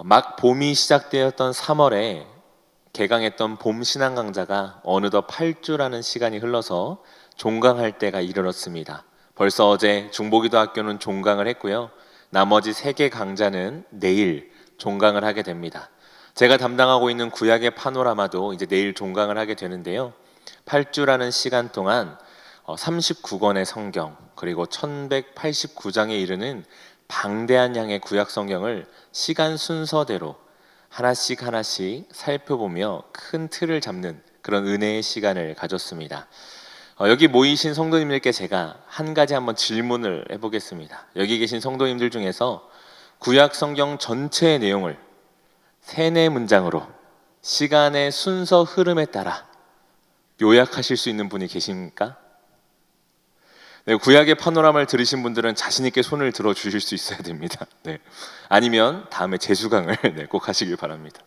막 봄이 시작되었던 3월에 개강했던 봄 신앙 강좌가 어느덧 8주라는 시간이 흘러서 종강할 때가 이르렀습니다. 벌써 어제 중보기도학교는 종강을 했고요. 나머지 3개 강좌는 내일 종강을 하게 됩니다. 제가 담당하고 있는 구약의 파노라마도 이제 내일 종강을 하게 되는데요. 8주라는 시간 동안 39권의 성경 그리고 1189장에 이르는 방대한 양의 구약 성경을 시간 순서대로 하나씩 하나씩 살펴보며 큰 틀을 잡는 그런 은혜의 시간을 가졌습니다. 여기 모이신 성도님들께 제가 한 가지 한번 질문을 해보겠습니다. 여기 계신 성도님들 중에서 구약 성경 전체의 내용을 3-4문장으로 시간의 순서 흐름에 따라 요약하실 수 있는 분이 계십니까? 네, 구약의 파노라마를 들으신 분들은 자신 있게 손을 들어 주실 수 있어야 됩니다. 네. 아니면 다음에 재수강을 네, 꼭 하시길 바랍니다.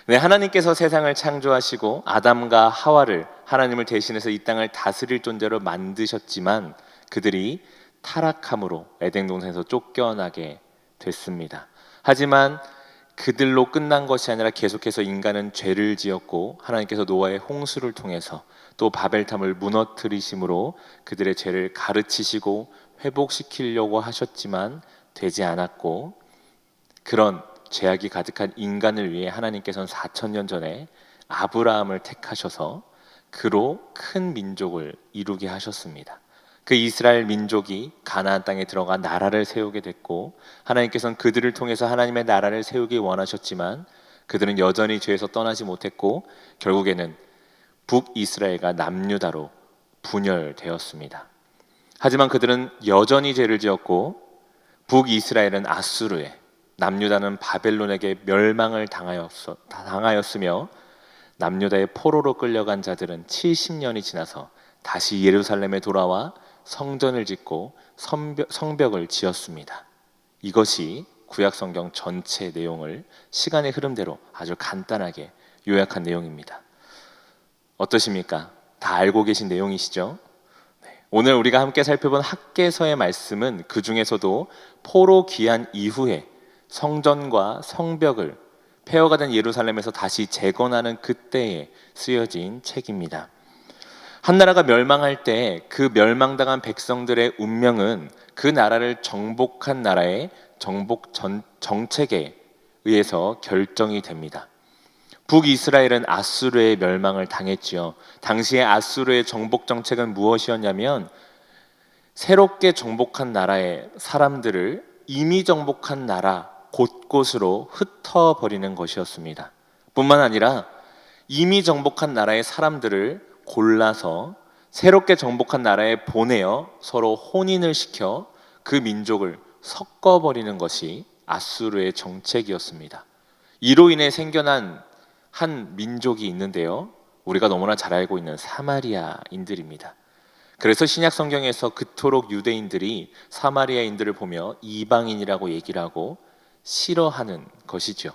네, 하나님께서 세상을 창조하시고 아담과 하와를 하나님을 대신해서 이 땅을 다스릴 존재로 만드셨지만 그들이 타락함으로 에덴 동산에서 쫓겨나게 됐습니다. 하지만 그들로 끝난 것이 아니라 계속해서 인간은 죄를 지었고 하나님께서 노아의 홍수를 통해서 또 바벨탑을 무너뜨리심으로 그들의 죄를 가르치시고 회복시키려고 하셨지만 되지 않았고, 그런 죄악이 가득한 인간을 위해 하나님께서는 4000년 전에 아브라함을 택하셔서 그로 큰 민족을 이루게 하셨습니다. 그 이스라엘 민족이 가나안 땅에 들어가 나라를 세우게 됐고, 하나님께서는 그들을 통해서 하나님의 나라를 세우기 원하셨지만 그들은 여전히 죄에서 떠나지 못했고 결국에는 북이스라엘과 남유다로 분열되었습니다. 하지만 그들은 여전히 죄를 지었고 북이스라엘은 아수르에, 남유다는 바벨론에게 멸망을 당하였으며 남유다의 포로로 끌려간 자들은 70년이 지나서 다시 예루살렘에 돌아와 성전을 짓고 성벽을 지었습니다. 이것이 구약 성경 전체 내용을 시간의 흐름대로 아주 간단하게 요약한 내용입니다. 어떠십니까? 다 알고 계신 내용이시죠? 오늘 우리가 함께 살펴본 학개서의 말씀은 그 중에서도 포로 귀환 이후에 성전과 성벽을 폐허가 예루살렘에서 다시 재건하는 그때에 쓰여진 책입니다. 한 나라가 멸망할 때 그 멸망당한 백성들의 운명은 그 나라를 정복한 나라의 정복 정책에 의해서 결정이 됩니다. 북이스라엘은 아수르의 멸망을 당했지요. 당시에 아수르의 정복 정책은 무엇이었냐면 새롭게 정복한 나라의 사람들을 이미 정복한 나라 곳곳으로 흩어버리는 것이었습니다. 뿐만 아니라 이미 정복한 나라의 사람들을 골라서 새롭게 정복한 나라에 보내어 서로 혼인을 시켜 그 민족을 섞어버리는 것이 아수르의 정책이었습니다. 이로 인해 생겨난 한 민족이 있는데요, 우리가 너무나 잘 알고 있는 사마리아인들입니다. 그래서 신약 성경에서 그토록 유대인들이 사마리아인들을 보며 이방인이라고 얘기를 하고 싫어하는 것이죠.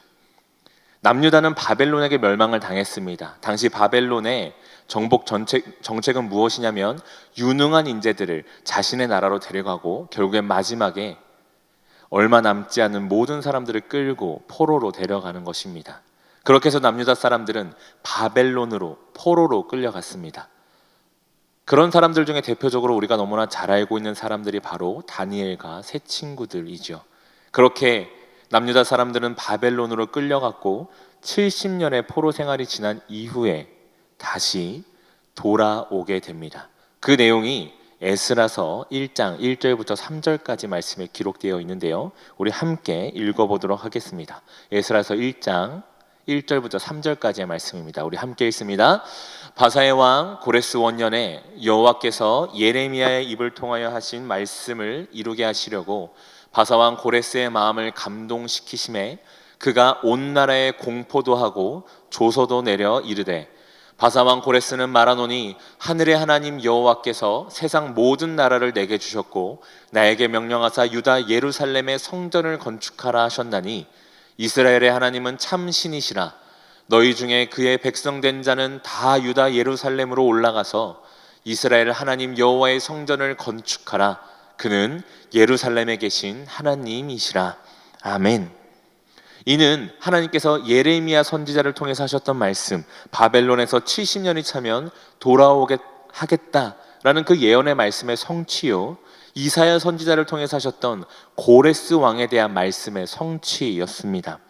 남유다는 바벨론에게 멸망을 당했습니다. 당시 바벨론의 정복 정책은 무엇이냐면 유능한 인재들을 자신의 나라로 데려가고 결국엔 마지막에 얼마 남지 않은 모든 사람들을 끌고 포로로 데려가는 것입니다. 그렇게 해서 남유다 사람들은 바벨론으로 포로로 끌려갔습니다. 그런 사람들 중에 대표적으로 우리가 너무나 잘 알고 있는 사람들이 바로 다니엘과 세 친구들이죠. 그렇게 남유다 사람들은 바벨론으로 끌려갔고 70년의 포로 생활이 지난 이후에 다시 돌아오게 됩니다. 그 내용이 에스라서 1장 1절부터 3절까지 말씀에 기록되어 있는데요, 우리 함께 읽어보도록 하겠습니다. 에스라서 1장 1절부터 3절까지의 말씀입니다. 우리 함께 읽습니다. 바사의 왕 고레스 원년에 여호와께서 예레미야의 입을 통하여 하신 말씀을 이루게 하시려고 바사왕 고레스의 마음을 감동시키심에 그가 온 나라에 공포도 하고 조서도 내려 이르되, 바사왕 고레스는 말하노니 하늘의 하나님 여호와께서 세상 모든 나라를 내게 주셨고 나에게 명령하사 유다 예루살렘의 성전을 건축하라 하셨나니 이스라엘의 하나님은 참 신이시라. 너희 중에 그의 백성 된 자는 다 유다 예루살렘으로 올라가서 이스라엘 하나님 여호와의 성전을 건축하라. 그는 예루살렘에 계신 하나님이시라. 아멘. 이는 하나님께서 예레미야 선지자를 통해서 하셨던 말씀, 바벨론에서 70년이 차면 돌아오게 하겠다라는 그 예언의 말씀의 성취요, 이사야 선지자를 통해서 하셨던 고레스 왕에 대한 말씀의 성취였습니다.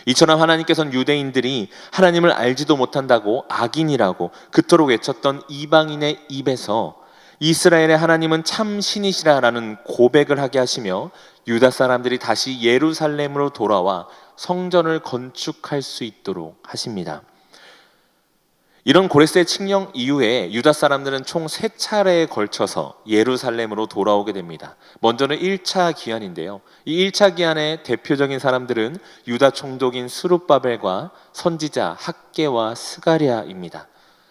이처럼 하나님께서는 유대인들이 하나님을 알지도 못한다고 악인이라고 그토록 외쳤던 이방인의 입에서 이스라엘의 하나님은 참 신이시라라는 고백을 하게 하시며 유다 사람들이 다시 예루살렘으로 돌아와 성전을 건축할 수 있도록 하십니다. 이런 고레스의 칙령 이후에 유다 사람들은 총 3차례에 걸쳐서 예루살렘으로 돌아오게 됩니다. 먼저는 1차 기한인데요. 이 1차 기한의 대표적인 사람들은 유다 총독인 스룹바벨과 선지자 학개와 스가랴입니다.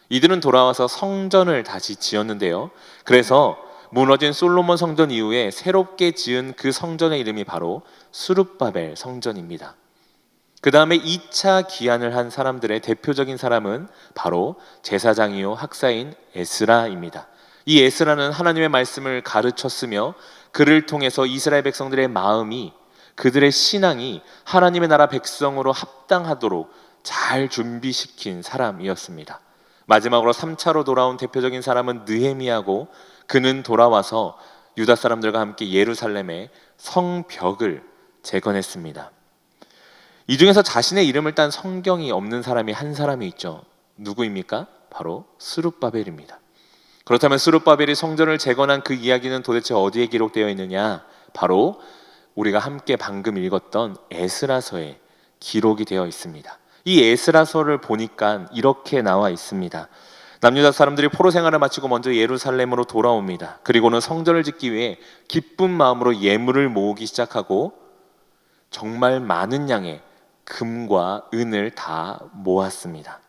이들은 돌아와서 성전을 다시 지었는데요. 그래서 무너진 솔로몬 성전 이후에 새롭게 지은 그 성전의 이름이 바로 스룹바벨 성전입니다. 그 다음에 2차 기한을 한 사람들의 대표적인 사람은 바로 제사장이요 학사인 에스라입니다. 이 에스라는 하나님의 말씀을 가르쳤으며 그를 통해서 이스라엘 백성들의 마음이, 그들의 신앙이 하나님의 나라 백성으로 합당하도록 잘 준비시킨 사람이었습니다. 마지막으로 3차로 돌아온 대표적인 사람은 느헤미야고, 그는 돌아와서 유다 사람들과 함께 예루살렘의 성벽을 재건했습니다. 이 중에서 자신의 이름을 딴 성경이 없는 사람이 한 사람이 있죠. 누구입니까? 바로 스룹바벨입니다. 그렇다면 스룹바벨이 성전을 재건한 그 이야기는 도대체 어디에 기록되어 있느냐? 바로 우리가 함께 방금 읽었던 에스라서에 기록이 되어 있습니다. 이 에스라서를 보니까 이렇게 나와 있습니다. 남유다 사람들이 포로 생활을 마치고 먼저 예루살렘으로 돌아옵니다. 그리고는 성전을 짓기 위해 기쁜 마음으로 예물을 모으기 시작하고 정말 많은 양의 금과 은을 다 모았습니다.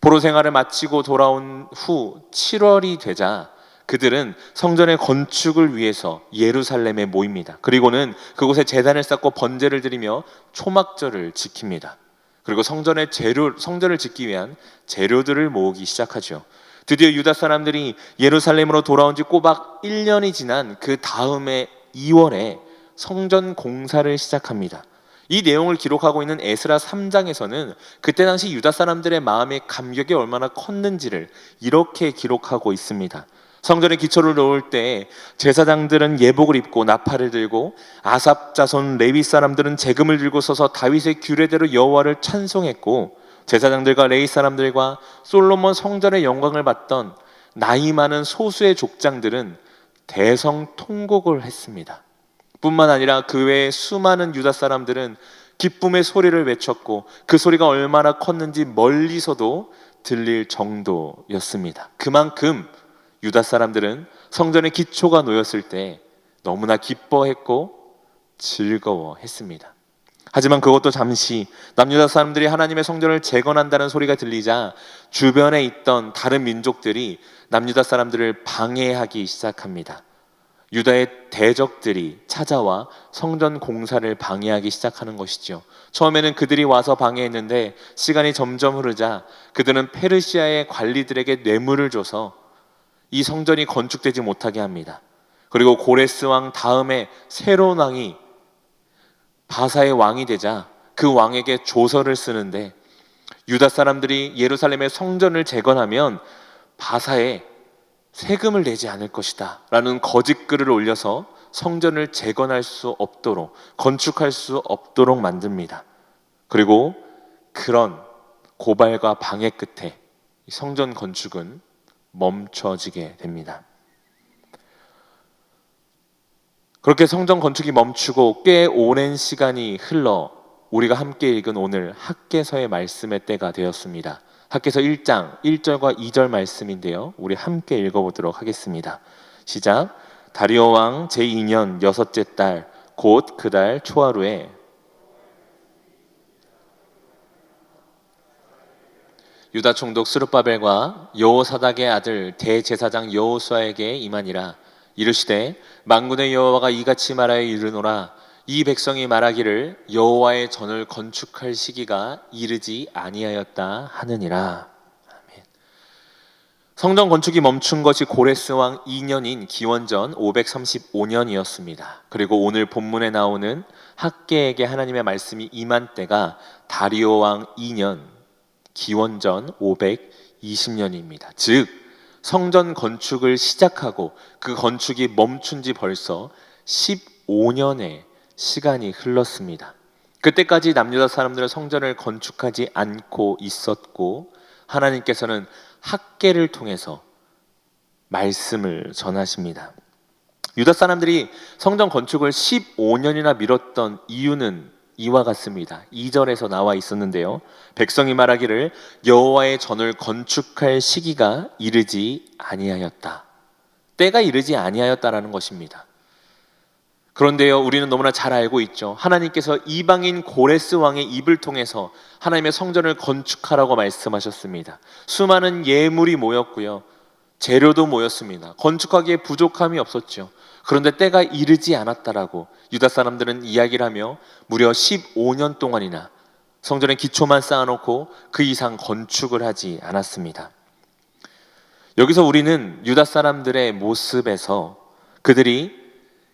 포로 생활을 마치고 돌아온 후 7월이 되자 그들은 성전의 건축을 위해서 예루살렘에 모입니다. 그리고는 그곳에 제단을 쌓고 번제를 드리며 초막절을 지킵니다. 그리고 성전을 짓기 위한 재료들을 모으기 시작하죠. 드디어 유다 사람들이 예루살렘으로 돌아온 지 꼬박 1년이 지난 그 다음해 2월에 성전 공사를 시작합니다. 이 내용을 기록하고 있는 에스라 3장에서는 그때 당시 유다 사람들의 마음의 감격이 얼마나 컸는지를 이렇게 기록하고 있습니다. 성전의 기초를 놓을 때 제사장들은 예복을 입고 나팔을 들고 아삽 자손 레위 사람들은 제금을 들고 서서 다윗의 규례대로 여호와를 찬송했고, 제사장들과 레위 사람들과 솔로몬 성전의 영광을 받던 나이 많은 소수의 족장들은 대성통곡을 했습니다. 뿐만 아니라 그 외에 수많은 유다 사람들은 기쁨의 소리를 외쳤고 그 소리가 얼마나 컸는지 멀리서도 들릴 정도였습니다. 그만큼 유다 사람들은 성전의 기초가 놓였을 때 너무나 기뻐했고 즐거워했습니다. 하지만 그것도 잠시, 남유다 사람들이 하나님의 성전을 재건한다는 소리가 들리자 주변에 있던 다른 민족들이 남유다 사람들을 방해하기 시작합니다. 유다의 대적들이 찾아와 성전 공사를 방해하기 시작하는 것이죠. 처음에는 그들이 와서 방해했는데 시간이 점점 흐르자 그들은 페르시아의 관리들에게 뇌물을 줘서 이 성전이 건축되지 못하게 합니다. 그리고 고레스 왕 다음에 새로운 왕이 바사의 왕이 되자 그 왕에게 조서를 쓰는데, 유다 사람들이 예루살렘의 성전을 재건하면 바사에 세금을 내지 않을 것이다 라는 거짓 글을 올려서 성전을 재건할 수 없도록, 건축할 수 없도록 만듭니다. 그리고 그런 고발과 방해 끝에 성전 건축은 멈춰지게 됩니다. 그렇게 성전 건축이 멈추고 꽤 오랜 시간이 흘러 우리가 함께 읽은 오늘 학개서의 말씀의 때가 되었습니다. 학개서 1장 1절과 2절 말씀인데요, 우리 함께 읽어보도록 하겠습니다. 시작. 다리오 왕 제2년 여섯째 달 곧 그 달 초하루에 유다 총독 스룹바벨과 여호사닥의 아들 대제사장 여호수아에게 임하니라. 이르시되 만군의 여호와가 이같이 말하여 이르노라. 이 백성이 말하기를 여호와의 전을 건축할 시기가 이르지 아니하였다 하느니라. 아멘. 성전 건축이 멈춘 것이 고레스 왕 2년인 기원전 535년이었습니다. 그리고 오늘 본문에 나오는 학개에게 하나님의 말씀이 임한 때가 다리오 왕 2년 기원전 520년입니다. 즉 성전 건축을 시작하고 그 건축이 멈춘 지 벌써 15년의 시간이 흘렀습니다. 그때까지 남유다 사람들은 성전을 건축하지 않고 있었고 하나님께서는 학개를 통해서 말씀을 전하십니다. 유다 사람들이 성전 건축을 15년이나 미뤘던 이유는 이와 같습니다. 2절에서 나와 있었는데요. 백성이 말하기를 여호와의 전을 건축할 시기가 이르지 아니하였다. 때가 이르지 아니하였다라는 것입니다. 그런데요, 우리는 너무나 잘 알고 있죠. 하나님께서 이방인 고레스 왕의 입을 통해서 하나님의 성전을 건축하라고 말씀하셨습니다. 수많은 예물이 모였고요, 재료도 모였습니다. 건축하기에 부족함이 없었죠. 그런데 때가 이르지 않았다라고 유다 사람들은 이야기를 하며 무려 15년 동안이나 성전의 기초만 쌓아놓고 그 이상 건축을 하지 않았습니다. 여기서 우리는 유다 사람들의 모습에서 그들이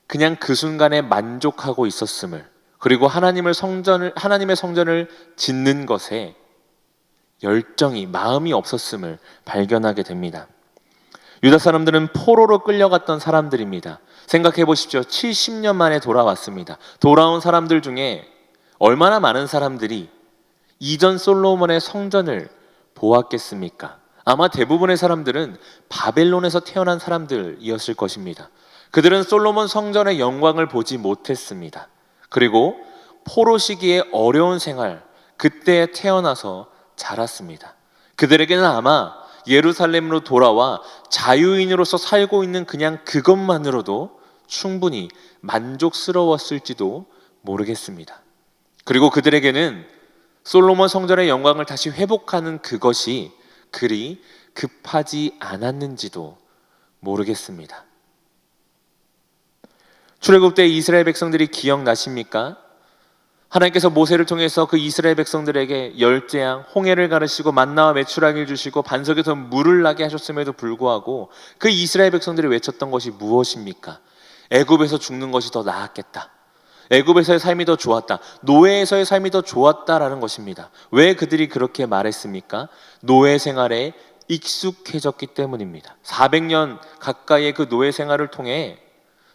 그냥 그 순간에 만족하고 있었음을, 그리고 하나님의 성전을 짓는 것에 열정이, 마음이 없었음을 발견하게 됩니다. 유다 사람들은 포로로 끌려갔던 사람들입니다. 생각해 보십시오. 70년 만에 돌아왔습니다. 돌아온 사람들 중에 얼마나 많은 사람들이 이전 솔로몬의 성전을 보았겠습니까? 아마 대부분의 사람들은 바벨론에서 태어난 사람들이었을 것입니다. 그들은 솔로몬 성전의 영광을 보지 못했습니다. 그리고 포로 시기에 어려운 생활, 그때에 태어나서 자랐습니다. 그들에게는 아마 예루살렘으로 돌아와 자유인으로서 살고 있는 그냥 그것만으로도 충분히 만족스러웠을지도 모르겠습니다. 그리고 그들에게는 솔로몬 성전의 영광을 다시 회복하는 그것이 그리 급하지 않았는지도 모르겠습니다. 출애굽 때 이스라엘 백성들이 기억나십니까? 하나님께서 모세를 통해서 그 이스라엘 백성들에게 열재앙, 홍해를 가르시고 만나와 메추라기를 주시고 반석에서 물을 나게 하셨음에도 불구하고 그 이스라엘 백성들이 외쳤던 것이 무엇입니까? 애굽에서 죽는 것이 더 나았겠다. 애굽에서의 삶이 더 좋았다. 노예에서의 삶이 더 좋았다라는 것입니다. 왜 그들이 그렇게 말했습니까? 노예 생활에 익숙해졌기 때문입니다. 400년 가까이의 그 노예 생활을 통해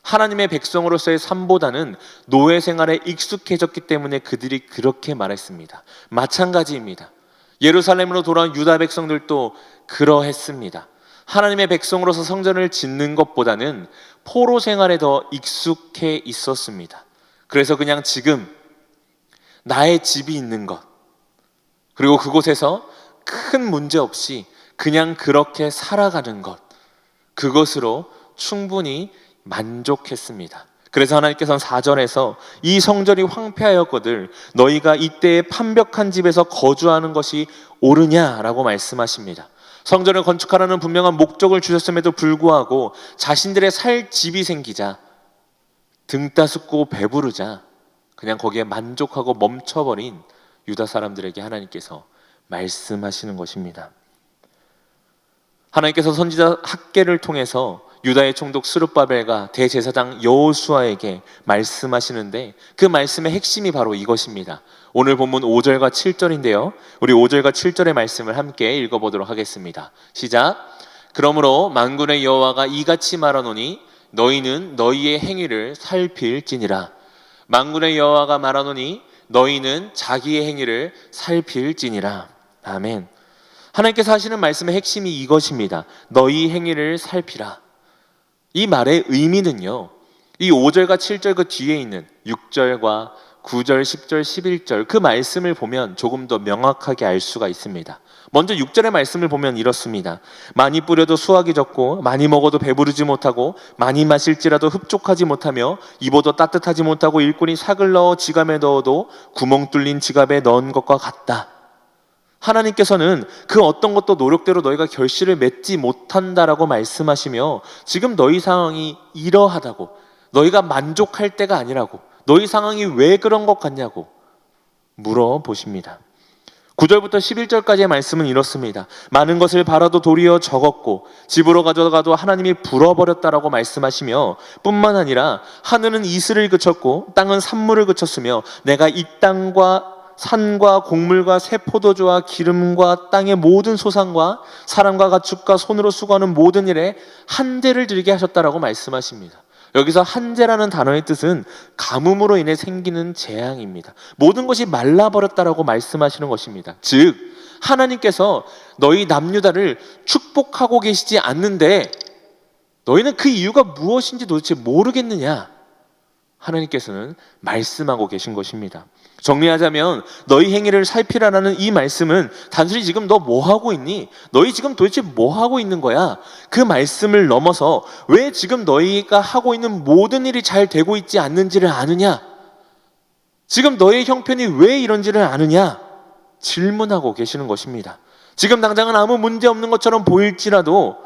하나님의 백성으로서의 삶보다는 노예 생활에 익숙해졌기 때문에 그들이 그렇게 말했습니다. 마찬가지입니다. 예루살렘으로 돌아온 유다 백성들도 그러했습니다. 하나님의 백성으로서 성전을 짓는 것보다는 포로 생활에 더 익숙해 있었습니다. 그래서 그냥 지금 나의 집이 있는 것, 그리고 그곳에서 큰 문제 없이 그냥 그렇게 살아가는 것, 그것으로 충분히 만족했습니다. 그래서 하나님께서는 4절에서 이 성전이 황폐하였거늘 너희가 이때에 판벽한 집에서 거주하는 것이 옳으냐라고 말씀하십니다. 성전을 건축하라는 분명한 목적을 주셨음에도 불구하고 자신들의 살 집이 생기자, 등 따숩고 배부르자 그냥 거기에 만족하고 멈춰버린 유다 사람들에게 하나님께서 말씀하시는 것입니다. 하나님께서 선지자 학개를 통해서 유다의 총독 스룹바벨과 대제사장 여호수아에게 말씀하시는데 그 말씀의 핵심이 바로 이것입니다. 오늘 본문 5절과 7절인데요. 우리 5절과 7절의 말씀을 함께 읽어보도록 하겠습니다. 시작. 그러므로 만군의 여호와가 이같이 말하노니 너희는 너희의 행위를 살필지니라. 만군의 여호와가 말하노니 너희는 자기의 행위를 살필지니라. 아멘. 하나님께서 하시는 말씀의 핵심이 이것입니다. 너희 행위를 살피라. 이 말의 의미는요, 이 5절과 7절 그 뒤에 있는 6절과 9절, 10절, 11절 그 말씀을 보면 조금 더 명확하게 알 수가 있습니다. 먼저 6절의 말씀을 보면 이렇습니다. 많이 뿌려도 수확이 적고 많이 먹어도 배부르지 못하고 많이 마실지라도 흡족하지 못하며 입어도 따뜻하지 못하고 일꾼이 삭을 넣어 지갑에 넣어도 구멍 뚫린 지갑에 넣은 것과 같다. 하나님께서는 그 어떤 것도 노력대로 너희가 결실을 맺지 못한다라고 말씀하시며 지금 너희 상황이 이러하다고, 너희가 만족할 때가 아니라고, 너희 상황이 왜 그런 것 같냐고 물어보십니다. 9절부터 11절까지의 말씀은 이렇습니다. 많은 것을 바라도 도리어 적었고 집으로 가져가도 하나님이 불어버렸다라고 말씀하시며, 뿐만 아니라 하늘은 이슬을 그쳤고 땅은 산물을 그쳤으며 내가 이 땅과 산과 곡물과 새 포도주와 기름과 땅의 모든 소산과 사람과 가축과 손으로 수고하는 모든 일에 한재를 들게 하셨다라고 말씀하십니다. 여기서 한재라는 단어의 뜻은 가뭄으로 인해 생기는 재앙입니다. 모든 것이 말라버렸다라고 말씀하시는 것입니다. 즉 하나님께서 너희 남유다를 축복하고 계시지 않는데 너희는 그 이유가 무엇인지 도대체 모르겠느냐? 하나님께서는 말씀하고 계신 것입니다. 정리하자면 너희 행위를 살피라라는 이 말씀은 단순히 지금 너 뭐 하고 있니? 너희 지금 도대체 뭐 하고 있는 거야? 그 말씀을 넘어서 왜 지금 너희가 하고 있는 모든 일이 잘 되고 있지 않는지를 아느냐? 지금 너의 형편이 왜 이런지를 아느냐? 질문하고 계시는 것입니다. 지금 당장은 아무 문제 없는 것처럼 보일지라도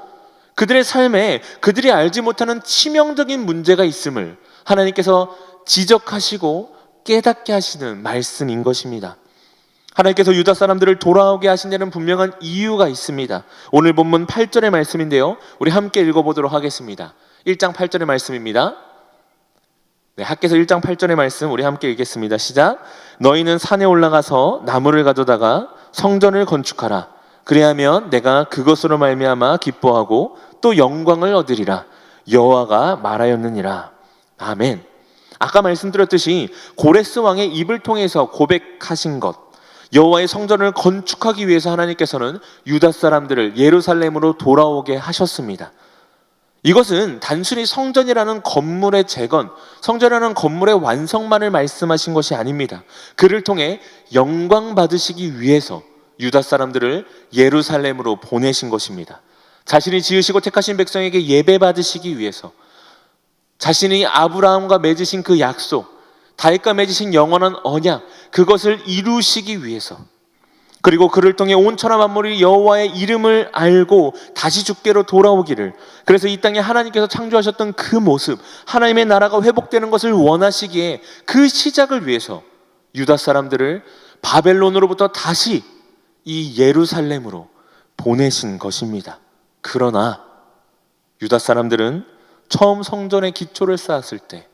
그들의 삶에 그들이 알지 못하는 치명적인 문제가 있음을 하나님께서 지적하시고 깨닫게 하시는 말씀인 것입니다. 하나님께서 유다 사람들을 돌아오게 하신 데는 분명한 이유가 있습니다. 오늘 본문 8절의 말씀인데요, 우리 함께 읽어보도록 하겠습니다. 1장 8절의 말씀입니다. 네, 학개서 1장 8절의 말씀 우리 함께 읽겠습니다. 시작. 너희는 산에 올라가서 나무를 가져다가 성전을 건축하라. 그리하면 내가 그것으로 말미암아 기뻐하고 또 영광을 얻으리라. 여호와가 말하였느니라. 아멘. 아까 말씀드렸듯이 고레스 왕의 입을 통해서 고백하신 것, 여호와의 성전을 건축하기 위해서 하나님께서는 유다 사람들을 예루살렘으로 돌아오게 하셨습니다. 이것은 단순히 성전이라는 건물의 재건, 성전이라는 건물의 완성만을 말씀하신 것이 아닙니다. 그를 통해 영광 받으시기 위해서 유다 사람들을 예루살렘으로 보내신 것입니다. 자신이 지으시고 택하신 백성에게 예배 받으시기 위해서, 자신이 아브라함과 맺으신 그 약속, 다윗과 맺으신 영원한 언약, 그것을 이루시기 위해서, 그리고 그를 통해 온 천하 만물이 여호와의 이름을 알고 다시 주께로 돌아오기를, 그래서 이 땅에 하나님께서 창조하셨던 그 모습, 하나님의 나라가 회복되는 것을 원하시기에 그 시작을 위해서 유다 사람들을 바벨론으로부터 다시 이 예루살렘으로 보내신 것입니다. 그러나 유다 사람들은 처음 성전의 기초를 쌓았을 때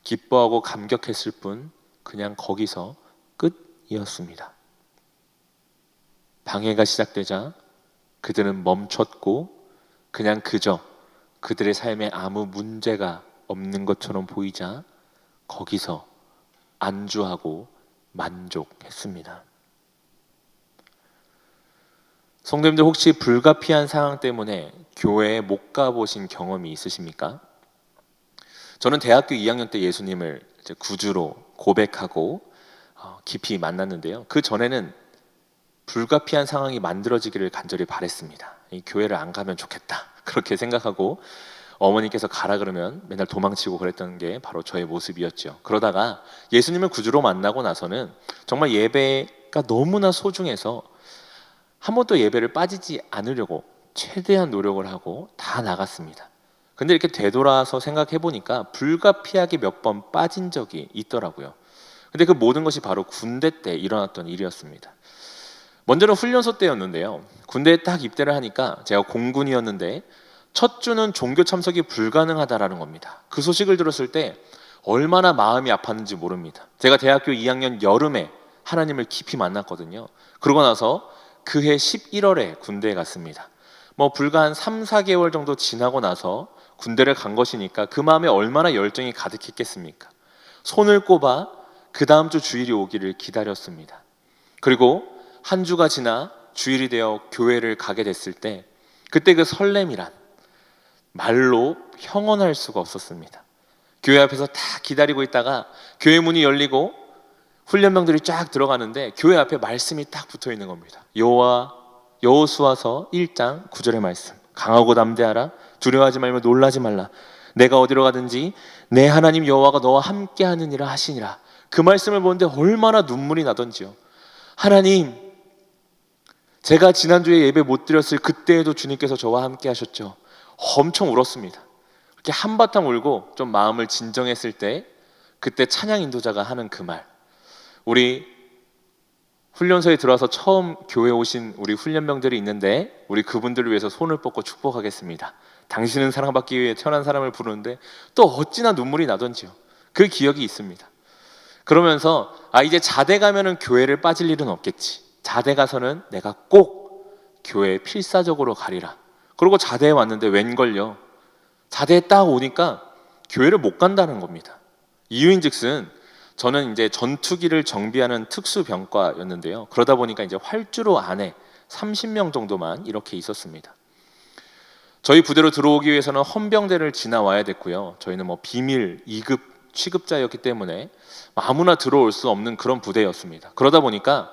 기뻐하고 감격했을 뿐 그냥 거기서 끝이었습니다. 방해가 시작되자 그들은 멈췄고 그냥 그저 그들의 삶에 아무 문제가 없는 것처럼 보이자 거기서 안주하고 만족했습니다. 성도님들, 혹시 불가피한 상황 때문에 교회에 못 가보신 경험이 있으십니까? 저는 대학교 2학년 때 예수님을 이제 구주로 고백하고 깊이 만났는데요, 그 전에는 불가피한 상황이 만들어지기를 간절히 바랬습니다. 이 교회를 안 가면 좋겠다 그렇게 생각하고 어머니께서 가라 그러면 맨날 도망치고 그랬던 게 바로 저의 모습이었죠. 그러다가 예수님을 구주로 만나고 나서는 정말 예배가 너무나 소중해서 한 번도 예배를 빠지지 않으려고 최대한 노력을 하고 다 나갔습니다. 근데 이렇게 되돌아서 생각해 보니까 불가피하게 몇 번 빠진 적이 있더라고요. 근데 그 모든 것이 바로 군대 때 일어났던 일이었습니다. 먼저는 훈련소 때였는데요, 군대에 딱 입대를 하니까 제가 공군이었는데 첫 주는 종교 참석이 불가능하다라는 겁니다. 그 소식을 들었을 때 얼마나 마음이 아팠는지 모릅니다. 제가 대학교 2학년 여름에 하나님을 깊이 만났거든요. 그러고 나서 그해 11월에 군대에 갔습니다. 불과 한 3, 4개월 정도 지나고 나서 군대를 간 것이니까 그 마음에 얼마나 열정이 가득했겠습니까? 손을 꼽아 그 다음 주 주일이 오기를 기다렸습니다. 그리고 한 주가 지나 주일이 되어 교회를 가게 됐을 때 그때 그 설렘이란 말로 형언할 수가 없었습니다. 교회 앞에서 다 기다리고 있다가 교회 문이 열리고 훈련병들이 쫙 들어가는데 교회 앞에 말씀이 딱 붙어 있는 겁니다. 여호수아서 1장 9절의 말씀. 강하고 담대하라. 두려워하지 말며 놀라지 말라. 내가 어디로 가든지 내 하나님 여호와가 너와 함께 하느니라 하시니라. 그 말씀을 보는데 얼마나 눈물이 나던지요. 하나님, 제가 지난주에 예배 못 드렸을 그때에도 주님께서 저와 함께 하셨죠. 엄청 울었습니다. 이렇게 한바탕 울고 좀 마음을 진정했을 때 그때 찬양 인도자가 하는 그 말, 우리 훈련소에 들어와서 처음 교회 오신 우리 훈련병들이 있는데 우리 그분들을 위해서 손을 뻗고 축복하겠습니다. 당신은 사랑받기 위해 태어난 사람을 부르는데 또 어찌나 눈물이 나던지요. 그 기억이 있습니다. 그러면서 이제 자대 가면은 교회를 빠질 일은 없겠지. 자대 가서는 내가 꼭 교회에 필사적으로 가리라. 그리고 자대에 왔는데 웬걸요. 자대에 딱 오니까 교회를 못 간다는 겁니다. 이유인즉슨 저는 이제 전투기를 정비하는 특수병과였는데요. 그러다 보니까 이제 활주로 안에 30명 정도만 이렇게 있었습니다. 저희 부대로 들어오기 위해서는 헌병대를 지나와야 됐고요. 저희는 비밀 2급 취급자였기 때문에 아무나 들어올 수 없는 그런 부대였습니다. 그러다 보니까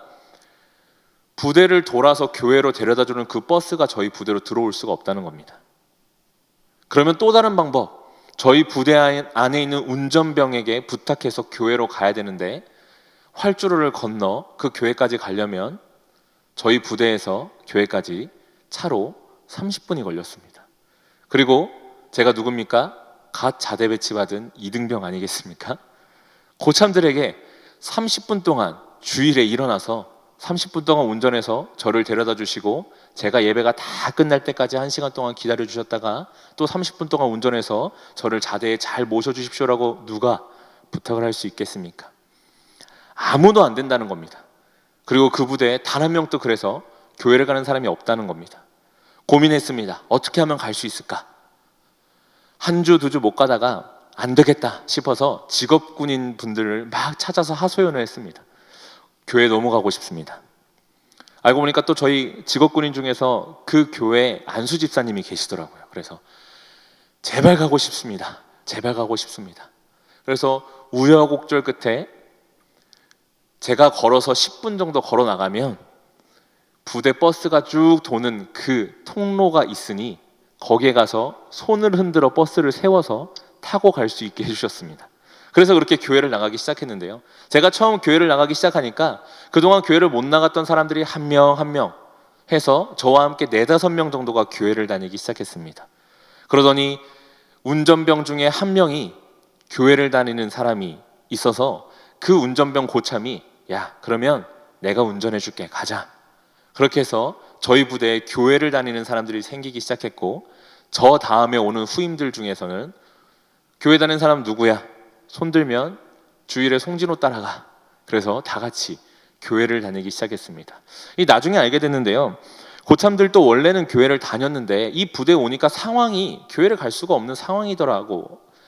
부대를 돌아서 교회로 데려다주는 그 버스가 저희 부대로 들어올 수가 없다는 겁니다. 그러면 또 다른 방법, 저희 부대 안에 있는 운전병에게 부탁해서 교회로 가야 되는데 활주로를 건너 그 교회까지 가려면 저희 부대에서 교회까지 차로 30분이 걸렸습니다. 그리고 제가 누굽니까? 갓 자대 배치받은 이등병 아니겠습니까? 고참들에게 30분 동안 주일에 일어나서 30분 동안 운전해서 저를 데려다 주시고 제가 예배가 다 끝날 때까지 1시간 동안 기다려 주셨다가 또 30분 동안 운전해서 저를 자대에 잘 모셔 주십시오라고 누가 부탁을 할 수 있겠습니까? 아무도 안 된다는 겁니다. 그리고 그 부대에 단 한 명도 그래서 교회를 가는 사람이 없다는 겁니다. 고민했습니다. 어떻게 하면 갈 수 있을까? 한 주, 두 주 못 가다가 안 되겠다 싶어서 직업군인 분들을 막 찾아서 하소연을 했습니다. 교회 너무 가고 싶습니다. 알고 보니까 또 저희 직업군인 중에서 그 교회 안수 집사님이 계시더라고요. 그래서 제발 가고 싶습니다. 제발 가고 싶습니다. 그래서 우여곡절 끝에 제가 걸어서 10분 정도 걸어 나가면 부대 버스가 쭉 도는 그 통로가 있으니 거기에 가서 손을 흔들어 버스를 세워서 타고 갈 수 있게 해주셨습니다. 그래서 그렇게 교회를 나가기 시작했는데요. 제가 처음 교회를 나가기 시작하니까 그동안 교회를 못 나갔던 사람들이 한 명 한 명 해서 저와 함께 4-5명 정도가 교회를 다니기 시작했습니다. 그러더니 운전병 중에 한 명이 교회를 다니는 사람이 있어서 그 운전병 고참이 야, 그러면 내가 운전해 줄게. 가자. 그렇게 해서 저희 부대에 교회를 다니는 사람들이 생기기 시작했고 저 다음에 오는 후임들 중에서는 교회 다니는 사람 누구야? 손 들면 주일에 송진호 따라가. 그래서 다 같이 교회를 다니기 시작했습니다. 이 나중에 알게 됐는데요. 고참들도 원래는 교회를 다녔는데 이 부대에 오니까 상황이 교회를 갈 수가 없는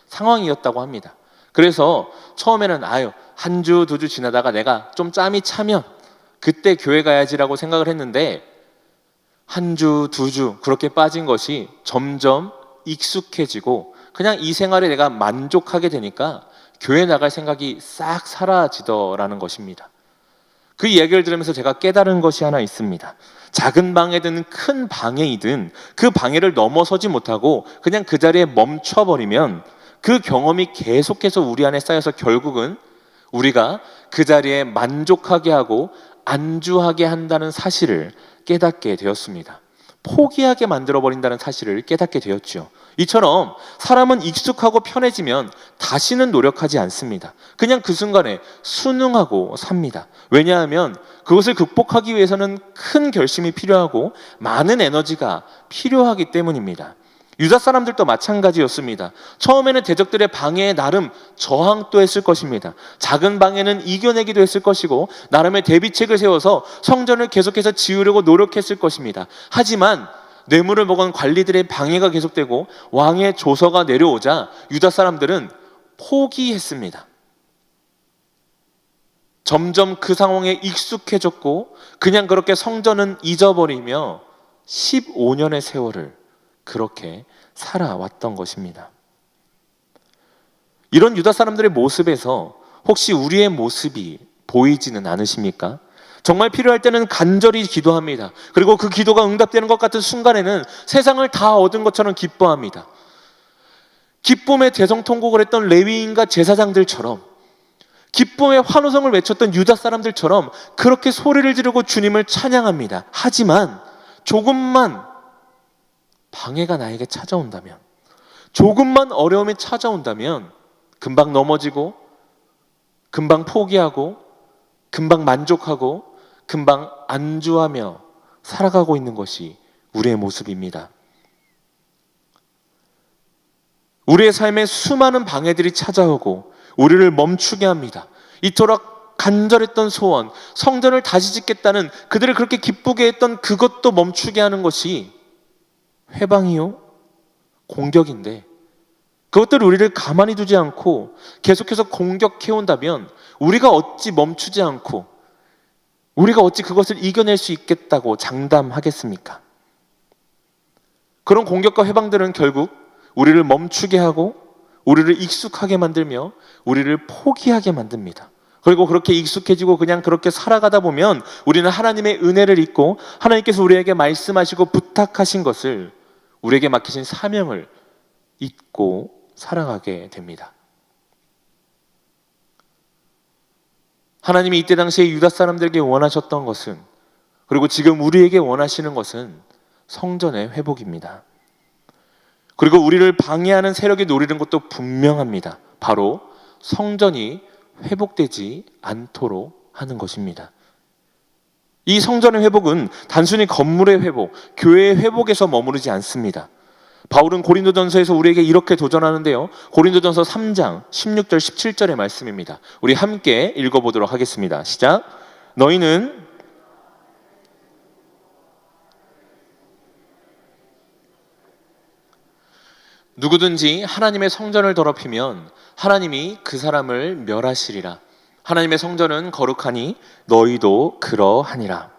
상황이었다고 합니다. 그래서 처음에는 한 주, 2주 지나다가 내가 좀 짬이 차면 그때 교회 가야지라고 생각을 했는데 한 주, 2주 그렇게 빠진 것이 점점 익숙해지고 그냥 이 생활에 내가 만족하게 되니까 교회 나갈 생각이 싹 사라지더라는 것입니다. 그 이야기를 들으면서 제가 깨달은 것이 하나 있습니다. 작은 방해든 큰 방해이든 그 방해를 넘어서지 못하고 그냥 그 자리에 멈춰버리면 그 경험이 계속해서 우리 안에 쌓여서 결국은 우리가 그 자리에 만족하게 하고 안주하게 한다는 사실을 깨닫게 되었습니다. 포기하게 만들어버린다는 사실을 깨닫게 되었죠. 이처럼 사람은 익숙하고 편해지면 다시는 노력하지 않습니다. 그냥 그 순간에 순응하고 삽니다. 왜냐하면 그것을 극복하기 위해서는 큰 결심이 필요하고 많은 에너지가 필요하기 때문입니다. 유다 사람들도 마찬가지였습니다. 처음에는 대적들의 방해에 나름 저항도 했을 것입니다. 작은 방해는 이겨내기도 했을 것이고 나름의 대비책을 세워서 성전을 계속해서 지으려고 노력했을 것입니다. 하지만 뇌물을 먹은 관리들의 방해가 계속되고 왕의 조서가 내려오자 유다 사람들은 포기했습니다. 점점 그 상황에 익숙해졌고 그냥 그렇게 성전은 잊어버리며 15년의 세월을 그렇게 살아왔던 것입니다. 이런 유다 사람들의 모습에서 혹시 우리의 모습이 보이지는 않으십니까? 정말 필요할 때는 간절히 기도합니다. 그리고 그 기도가 응답되는 것 같은 순간에는 세상을 다 얻은 것처럼 기뻐합니다. 기쁨의 대성통곡을 했던 레위인과 제사장들처럼 기쁨의 환호성을 외쳤던 유다 사람들처럼 그렇게 소리를 지르고 주님을 찬양합니다. 하지만 조금만 방해가 나에게 찾아온다면, 조금만 어려움이 찾아온다면 금방 넘어지고 금방 포기하고 금방 만족하고 금방 안주하며 살아가고 있는 것이 우리의 모습입니다. 우리의 삶에 수많은 방해들이 찾아오고 우리를 멈추게 합니다. 이토록 간절했던 소원, 성전을 다시 짓겠다는 그들을 그렇게 기쁘게 했던 그것도 멈추게 하는 것이 회방이요? 공격인데, 그것들 우리를 가만히 두지 않고 계속해서 공격해온다면 우리가 어찌 멈추지 않고 우리가 어찌 그것을 이겨낼 수 있겠다고 장담하겠습니까? 그런 공격과 회방들은 결국 우리를 멈추게 하고 우리를 익숙하게 만들며 우리를 포기하게 만듭니다. 그리고 그렇게 익숙해지고 그냥 그렇게 살아가다 보면 우리는 하나님의 은혜를 잊고 하나님께서 우리에게 말씀하시고 부탁하신 것을, 우리에게 맡기신 사명을 잊고 살아가게 됩니다. 하나님이 이때 당시에 유다 사람들에게 원하셨던 것은, 그리고 지금 우리에게 원하시는 것은 성전의 회복입니다. 그리고 우리를 방해하는 세력이 노리는 것도 분명합니다. 바로 성전이 회복되지 않도록 하는 것입니다. 이 성전의 회복은 단순히 건물의 회복, 교회의 회복에서 머무르지 않습니다. 바울은 고린도전서에서 우리에게 이렇게 도전하는데요. 고린도전서 3장 16절 17절의 말씀입니다. 우리 함께 읽어보도록 하겠습니다. 시작. 너희는 누구든지 하나님의 성전을 더럽히면 하나님이 그 사람을 멸하시리라. 하나님의 성전은 거룩하니 너희도 그러하니라.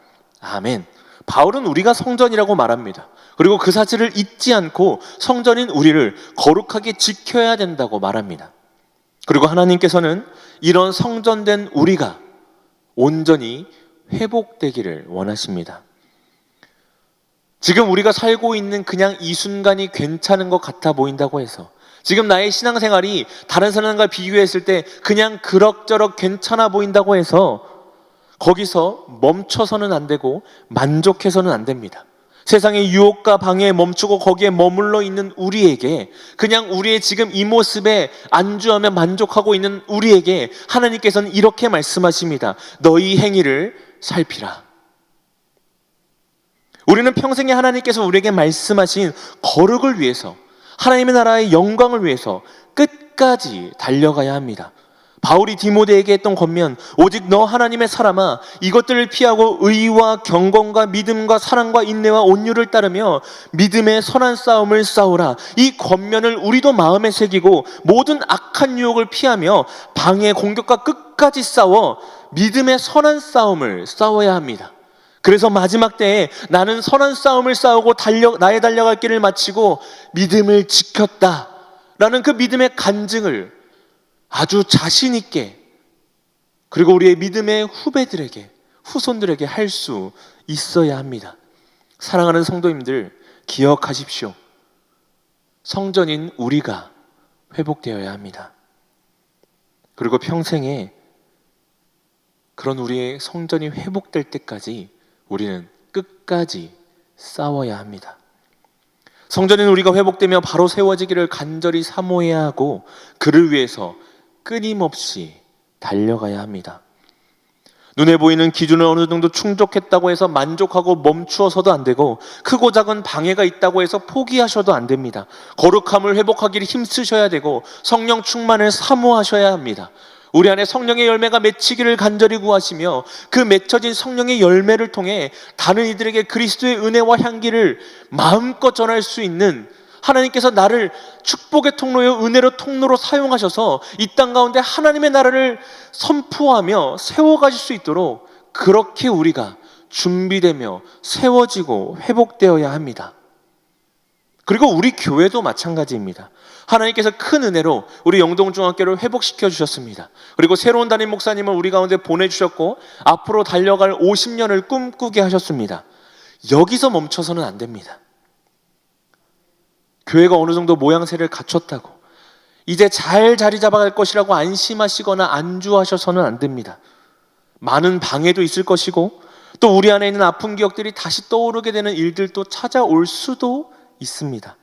아멘. 바울은 우리가 성전이라고 말합니다. 그리고 그 사실을 잊지 않고 성전인 우리를 거룩하게 지켜야 된다고 말합니다. 그리고 하나님께서는 이런 성전된 우리가 온전히 회복되기를 원하십니다. 지금 우리가 살고 있는 그냥 이 순간이 괜찮은 것 같아 보인다고 해서, 지금 나의 신앙생활이 다른 사람과 비교했을 때 그냥 그럭저럭 괜찮아 보인다고 해서 거기서 멈춰서는 안 되고 만족해서는 안 됩니다. 세상의 유혹과 방해에 멈추고 거기에 머물러 있는 우리에게, 그냥 우리의 지금 이 모습에 안주하며 만족하고 있는 우리에게 하나님께서는 이렇게 말씀하십니다. 너희 행위를 살피라. 우리는 평생에 하나님께서 우리에게 말씀하신 거룩을 위해서, 하나님의 나라의 영광을 위해서 끝까지 달려가야 합니다. 바울이 디모데에게 했던 권면, 오직 너 하나님의 사람아, 이것들을 피하고 의와 경건과 믿음과 사랑과 인내와 온유를 따르며 믿음의 선한 싸움을 싸우라. 이 권면을 우리도 마음에 새기고 모든 악한 유혹을 피하며 방해 공격과 끝까지 싸워 믿음의 선한 싸움을 싸워야 합니다. 그래서 마지막 때에 나는 선한 싸움을 싸우고 나의 달려갈 길을 마치고 믿음을 지켰다 라는 그 믿음의 간증을 아주 자신 있게, 그리고 우리의 믿음의 후배들에게, 후손들에게 할 수 있어야 합니다. 사랑하는 성도님들, 기억하십시오. 성전인 우리가 회복되어야 합니다. 그리고 평생에 그런 우리의 성전이 회복될 때까지 우리는 끝까지 싸워야 합니다. 성전인 우리가 회복되며 바로 세워지기를 간절히 사모해야 하고, 그를 위해서 끊임없이 달려가야 합니다. 눈에 보이는 기준을 어느 정도 충족했다고 해서 만족하고 멈추어서도 안 되고, 크고 작은 방해가 있다고 해서 포기하셔도 안 됩니다. 거룩함을 회복하기를 힘쓰셔야 되고 성령 충만을 사모하셔야 합니다. 우리 안에 성령의 열매가 맺히기를 간절히 구하시며, 그 맺혀진 성령의 열매를 통해 다른 이들에게 그리스도의 은혜와 향기를 마음껏 전할 수 있는, 하나님께서 나를 축복의 통로요 은혜로 통로로 사용하셔서 이 땅 가운데 하나님의 나라를 선포하며 세워가실 수 있도록 그렇게 우리가 준비되며 세워지고 회복되어야 합니다. 그리고 우리 교회도 마찬가지입니다. 하나님께서 큰 은혜로 우리 영동중학교를 회복시켜 주셨습니다. 그리고 새로운 담임 목사님을 우리 가운데 보내주셨고 앞으로 달려갈 50년을 꿈꾸게 하셨습니다. 여기서 멈춰서는 안 됩니다. 교회가 어느 정도 모양새를 갖췄다고 이제 잘 자리 잡아갈 것이라고 안심하시거나 안주하셔서는 안 됩니다. 많은 방해도 있을 것이고, 또 우리 안에 있는 아픈 기억들이 다시 떠오르게 되는 일들도 찾아올 수도 있습니다.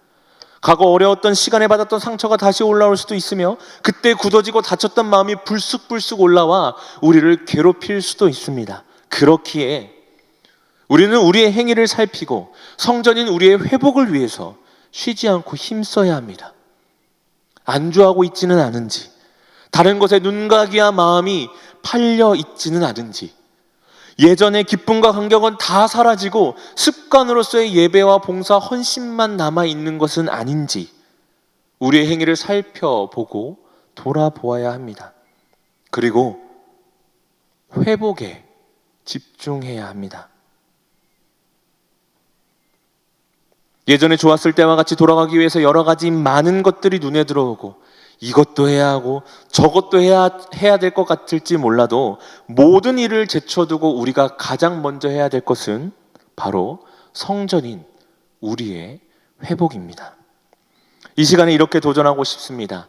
과거 어려웠던 시간에 받았던 상처가 다시 올라올 수도 있으며, 그때 굳어지고 다쳤던 마음이 불쑥불쑥 올라와 우리를 괴롭힐 수도 있습니다. 그렇기에 우리는 우리의 행위를 살피고 성전인 우리의 회복을 위해서 쉬지 않고 힘써야 합니다. 안주하고 있지는 않은지, 다른 것에 눈과 귀와 마음이 팔려 있지는 않은지, 예전의 기쁨과 감격은 다 사라지고 습관으로서의 예배와 봉사, 헌신만 남아있는 것은 아닌지 우리의 행위를 살펴보고 돌아보아야 합니다. 그리고 회복에 집중해야 합니다. 예전에 좋았을 때와 같이 돌아가기 위해서 여러 가지 많은 것들이 눈에 들어오고 이것도 해야 하고 저것도 해야 될 것 같을지 몰라도 모든 일을 제쳐두고 우리가 가장 먼저 해야 될 것은 바로 성전인 우리의 회복입니다. 이 시간에 이렇게 도전하고 싶습니다.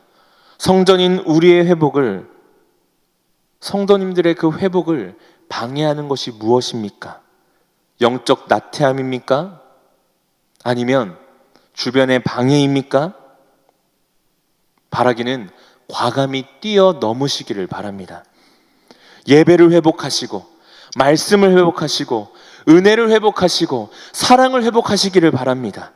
성전인 우리의 회복을, 성도님들의 그 회복을 방해하는 것이 무엇입니까? 영적 나태함입니까? 아니면 주변의 방해입니까? 바라기는 과감히 뛰어넘으시기를 바랍니다. 예배를 회복하시고 말씀을 회복하시고 은혜를 회복하시고 사랑을 회복하시기를 바랍니다.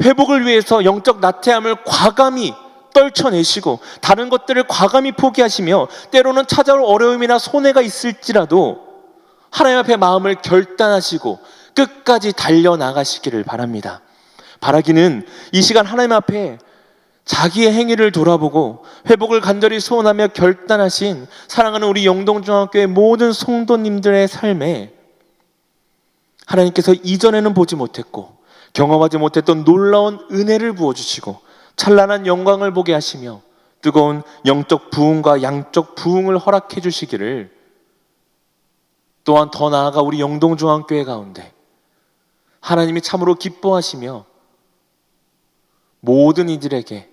회복을 위해서 영적 나태함을 과감히 떨쳐내시고 다른 것들을 과감히 포기하시며 때로는 찾아올 어려움이나 손해가 있을지라도 하나님 앞에 마음을 결단하시고 끝까지 달려나가시기를 바랍니다. 바라기는 이 시간 하나님 앞에 자기의 행위를 돌아보고 회복을 간절히 소원하며 결단하신 사랑하는 우리 영동중학교의 모든 성도님들의 삶에 하나님께서 이전에는 보지 못했고 경험하지 못했던 놀라운 은혜를 부어주시고 찬란한 영광을 보게 하시며 뜨거운 영적 부흥과 양적 부흥을 허락해 주시기를, 또한 더 나아가 우리 영동중앙교회 가운데 하나님이 참으로 기뻐하시며 모든 이들에게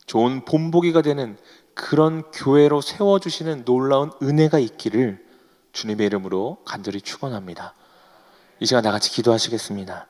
좋은 본보기가 되는 그런 교회로 세워주시는 놀라운 은혜가 있기를 주님의 이름으로 간절히 축원합니다. 이 시간 다 같이 기도하시겠습니다.